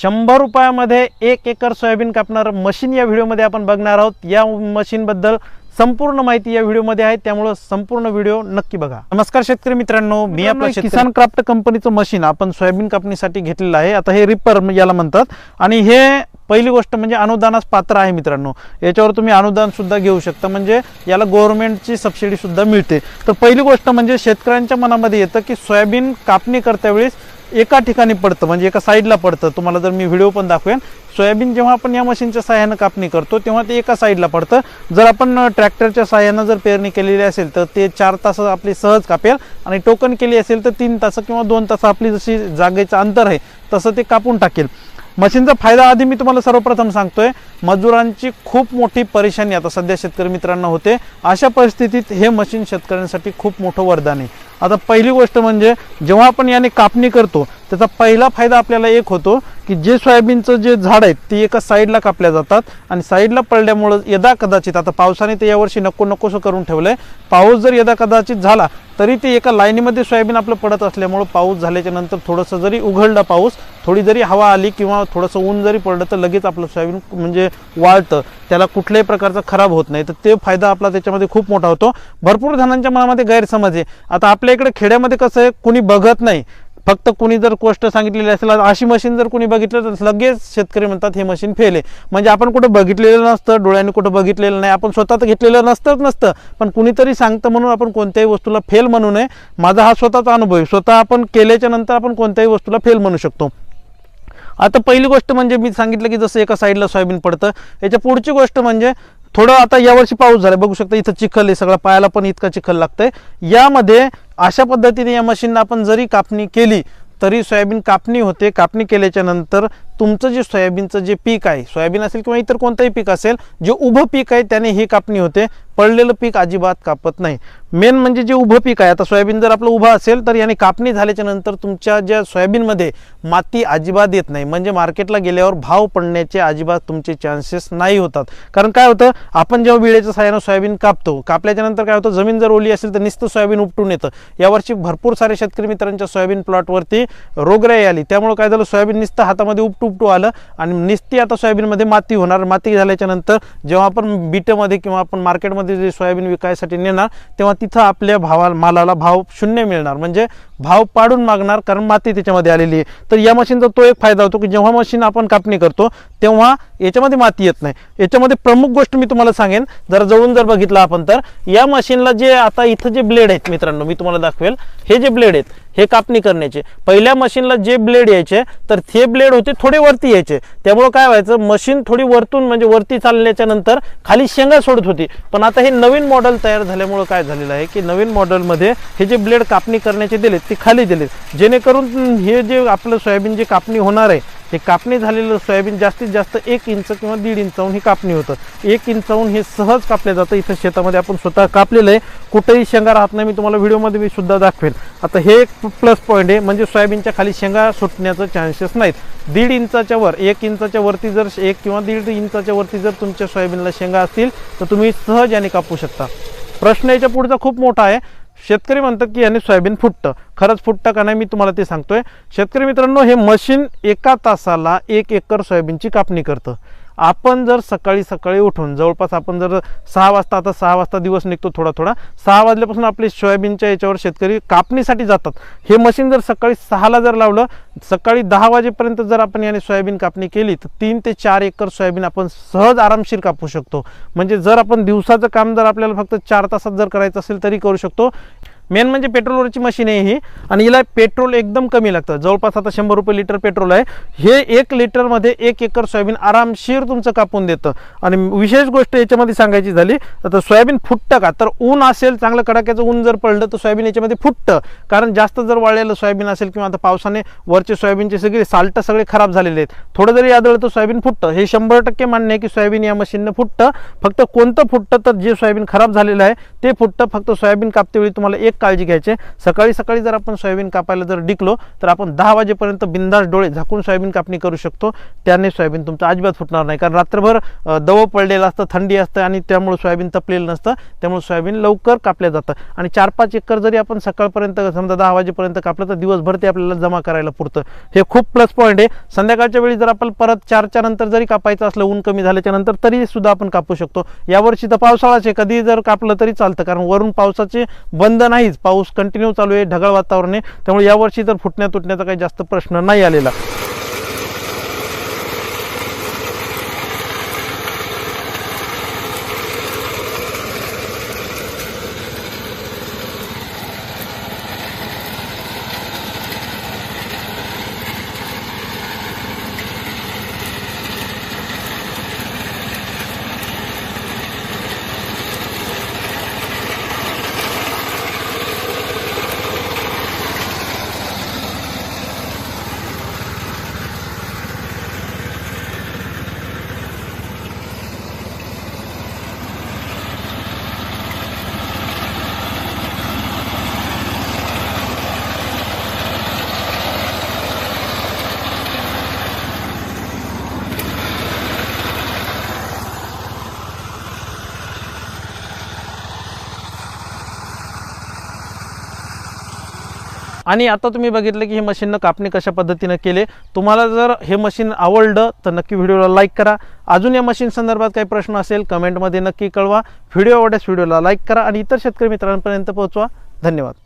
100 रुपयामध्ये 1 acre soybean कापणार machine या व्हिडिओमध्ये आपण बघणार आहोत। या मशीनबद्दल संपूर्ण माहिती या व्हिडिओमध्ये आहे, त्यामुळे संपूर्ण व्हिडिओ नक्की बघा। नमस्कार शेतकरी मित्रांनो, मी आपला किसान क्राफ्ट कंपनीचं मशीन आपण सोयाबीन कापणीसाठी घेतलेलं आहे। आता हे रिपर याला म्हणतात आणि हे पहिली गोष्ट म्हणजे अनुदानास पात्र आहे मित्रांनो। याच्यावर तुम्ही अनुदान सुद्धा घेऊ शकता, म्हणजे याला गव्हर्नमेंटची सबसिडी सुद्धा मिळते। तर पहिली गोष्ट म्हणजे शेतकऱ्यांच्या मनामध्ये येतं की सोयाबीन कापणी करत्या वेळेस एका ठिकाणी पडतं, म्हणजे एका साईडला पडतं। तुम्हाला जर मी व्हिडिओ पण दाखवेन, सोयाबीन जेव्हा आपण या मशीनच्या सहाय्याने कापणी करतो तेव्हा ते एका साईडला पडतं। जर आपण ट्रॅक्टरच्या सहाय्याने जर पेरणी केलेली असेल तर ते 4 तास आपली सहज कापेल, आणि टोकन केली असेल तर 3 तास किंवा 2 तास आपली जशी जागेचं अंतर आहे तसं ते कापून टाकेल। मशीनचा फायदा आधी मी तुम्हाला सर्वप्रथम सांगतोय, मजुरांची खूप मोठी परेशानी आता सध्या शेतकरी मित्रांना होते। अशा परिस्थितीत हे मशीन शेतकऱ्यांसाठी खूप मोठं वरदान आहे। आता पहिली गोष्ट म्हणजे जेव्हा आपण याने कापणी करतो त्याचा पहिला फायदा आपल्याला एक होतो की जे सोयाबीनचं जे झाड आहे ते एका साईडला कापल्या जातात, आणि साईडला पडल्यामुळे यदा कदाचित, आता पावसाने ते यावर्षी नकोसं करून ठेवलंय, पाऊस जर यदा कदाचित झाला तरी ते एका लाईनीमध्ये सोयाबीन आपलं पडत असल्यामुळे पाऊस झाल्याच्या नंतर थोडंसं जरी उघडला पाऊस, थोडी जरी हवा आली किंवा थोडंसं ऊन जरी पडलं तर लगेच आपलं सोयाबीन म्हणजे वाळतं, त्याला कुठल्याही प्रकारचा खराब होत नाही। तर ते फायदा आपला त्याच्यामध्ये खूप मोठा होतो। भरपूर जणांच्या मनामध्ये गैरसमज आहे। आता आपल्या इकडे खेड्यामध्ये कसं आहे, कुणी बघत नाही, फक्त कुणी जर गोष्ट सांगितलेली असेल अशी मशीन जर कुणी बघितलं तर लगेच शेतकरी म्हणतात हे मशीन फेल आहे। म्हणजे आपण कुठं बघितलेलं नसतं, डोळ्यांनी कुठं बघितलेलं नाही, आपण स्वतः तर घेतलेलं नसतं, पण कुणीतरी सांगतं म्हणून आपण कोणत्याही वस्तूला फेल म्हणू नये। माझा हा स्वतःचा अनुभव आहे, स्वतः आपण केल्याच्या नंतर आपण कोणत्याही वस्तूला फेल म्हणू शकतो। आता पहिली गोष्ट म्हणजे मी सांगितलं की जसं एका साईडला सोयाबीन पडतं, याच्या पुढची गोष्ट म्हणजे थोडं आता यावर्षी पाऊस झाला, बघू शकता इथं चिखल आहे, सगळा पायाला पण इतका चिखल लागतंय। यामध्ये अशा पद्धतीने या मशीनने आपण जरी कापणी केली तरी सोयाबीन कापणी होते। कापणी केल्याच्या नंतर तुमचं जे सोयाबीनचं जे पीक आहे, सोयाबीन असेल किंवा इतर कोणतंही पीक असेल, जे उभं पीक आहे त्याने ही कापणी होते, पडलेलं पीक अजिबात कापत नाही। मेन म्हणजे जे उभं पीक आहे, आता सोयाबीन जर आपलं उभं असेल तर याने कापणी झाल्याच्या नंतर तुमच्या ज्या सोयाबीनमध्ये माती अजिबात येत नाही, म्हणजे मार्केटला गेल्यावर भाव पडण्याचे अजिबात तुमचे चान्सेस नाही होतात। कारण काय होतं, आपण जेव्हा विळेच्या सहाय्याने सोयाबीन कापतो, कापल्याच्या नंतर काय होतं, जमीन जर ओली असेल तर नुसतं सोयाबीन उपटून येतं। यावर्षी भरपूर सारे शेतकरी मित्रांच्या सोयाबीन प्लॉटवरती रोगराई आली, त्यामुळे काय झालं, सोयाबीन नुसतं हातामध्ये उपटू आलं आणि नुसती आता सोयाबीनमध्ये माती होणार। माती झाल्याच्या नंतर जेव्हा आपण बीटमध्ये किंवा आपण मार्केटमध्ये जे सोयाबीन विकायसाठी नेणार तेव्हा तिथं आपल्या मालाला भाव शून्य मिळणार, म्हणजे भाव पाडून मागणार, कारण माती त्याच्यामध्ये आलेली आहे। तर या मशीनचा तो एक फायदा होतो की जेव्हा मशीन आपण कापणी करतो तेव्हा याच्यामध्ये माती येत नाही। याच्यामध्ये प्रमुख गोष्ट मी तुम्हाला सांगेन, जर जवळून जर बघितलं आपण तर या मशीनला जे आता इथं जे ब्लेड आहेत मित्रांनो, मी तुम्हाला दाखवेल, हे जे ब्लेड आहेत हे कापणी करण्याचे, पहिल्या मशीनला जे ब्लेड यायचे तर ते ब्लेड होते थोडे वरती यायचे, त्यामुळे काय व्हायचं, मशीन थोडी वरतून म्हणजे वरती चालल्याच्या नंतर खाली शेंगा सोडत होती। पण आता हे नवीन मॉडेल तयार झाल्यामुळे काय झालेलं आहे की नवीन मॉडेलमध्ये हे जे ब्लेड कापणी करण्याचे दिलेत ते खाली दिलेत, जेणेकरून हे जे आपलं सोयाबीन जे कापणी होणार आहे हे कापणी झालेलं सोयाबीन जास्तीत जास्त 1 इंच किंवा 1.5 इंचाहून ही कापणी होतं। 1 इंचाहून हे सहज कापलं जातं। इथं शेतामध्ये आपण स्वतः कापलेलं आहे, कुठेही शेंगा राहत नाही, मी तुम्हाला व्हिडिओमध्ये मी सुद्धा दाखवेल। आता हे एक प्लस पॉईंट आहे, म्हणजे सोयाबीनच्या खाली शेंगा सुटण्याचं चान्सेस नाहीत। 1.5 इंचाच्या वर, 1 इंचाच्या वरती जर 1 किंवा 1.5 इंचाच्या वरती जर तुमच्या सोयाबीनला शेंगा असतील तर तुम्ही सहज याने कापू शकता। प्रश्न याच्या पुढचा खूप मोठा आहे, शेतकरी म्हणतात की याने सोयाबीन फुटतं, खरंच फुटतं का नाही मी तुम्हाला ते सांगतोय। शेतकरी मित्रांनो, हे मशीन एका तासाला 1 एकर सोयाबीनची कापणी करतं। आपण जर सकाळी उठून जवळपास आपण जर 6 वाजता, आता 6 वाजता दिवस निघतो थोडा 6 वाजल्यापासून आपले सोयाबीनच्या याच्यावर शेतकरी कापणीसाठी जातात। हे मशीन जर सकाळी 6ला जर लावलं, सकाळी 10 वाजेपर्यंत जर आपण याने सोयाबीन कापणी केली तर 3 ते 4 एकर सोयाबीन आपण सहज आरामशीर कापू शकतो। म्हणजे जर आपण दिवसाचं काम जर आपल्याला फक्त 4 तासात जर करायचं असेल तरी करू शकतो। मेन म्हणजे पेट्रोलवरची मशीन आहे ही, आणि हिला पेट्रोल एकदम कमी लागतं, जवळपास आता 100 रुपये लिटर पेट्रोल आहे। हे 1 लिटरमध्ये 1 एकर सोयाबीन आरामशीर तुमचं कापून देतं। आणि विशेष गोष्ट याच्यामध्ये सांगायची झाली तर सोयाबीन फुटतं का, तर ऊन असेल, चांगलं कडाक्याचं ऊन जर पडलं तर सोयाबीन याच्यामध्ये फुटतं, कारण जास्त जर वाळलेलं सोयाबीन असेल किंवा आता पावसाने वरचे सोयाबीनचे सगळे साल्ट सगळे खराब झालेले आहेत, थोडं जरी आदळलं तर सोयाबीन फुटतं। हे 100% मान्य आहे की सोयाबीन या मशीननं फुटतं। फक्त कोणतं फुटतं, तर जे सोयाबीन खराब झालेलं आहे ते फुटतं। फक्त सोयाबीन कापतेवेळी तुम्हाला एक एक काळजी घ्यायची, सकाळी सकाळी जर आपण सोयाबीन कापायला जर डिकलो तर आपण 10 वाजेपर्यंत बिंदास डोळे झाकून सोयाबीन कापणी करू शकतो. त्याने सोयाबीन तुमचं अजिबात फुटणार नाही, कारण रात्रभर दव पडलेलं असतं, थंडी असतं आणि त्यामुळे सोयाबीन तपलेलं नसतं, त्यामुळे सोयाबीन लवकर कापल्या जातं. आणि 4-5 एकर जरी आपण सकाळपर्यंत समजा 10 वाजेपर्यंत कापलं तर दिवसभर ते आपल्याला जमा करायला पुरतं. हे खूप प्लस पॉईंट आहे. संध्याकाळच्या वेळी जर आपण परत 4च्या नंतर जरी कापायचं असलं, ऊन कमी झाल्याच्या नंतर, तरी सुद्धा आपण कापू शकतो. यावर्षी तर पावसाळाच आहे, कधी जर कापलं तरी चालतं, कारण वरून पावसाचे बंद नाहीच, पाऊस कंटिन्यू चालू आहे, ढगाळ वातावरण आहे, त्यामुळे यावर्षी तर फुटण्या तुटण्याचा काही जास्त प्रश्न नाही आलेला. आणि आता तुम्ही बघितलं की हे मशीननं कापणी कशा पद्धतीने केले. तुम्हाला जर हे मशीन आवडलं तर नक्की व्हिडिओला लाईक करा. अजून या मशीन संदर्भात काही प्रश्न असेल कमेंटमध्ये नक्की कळवा. व्हिडिओ आवडल्यास व्हिडिओला लाईक करा आणि इतर शेतकरी मित्रांपर्यंत पोहोचवा. धन्यवाद.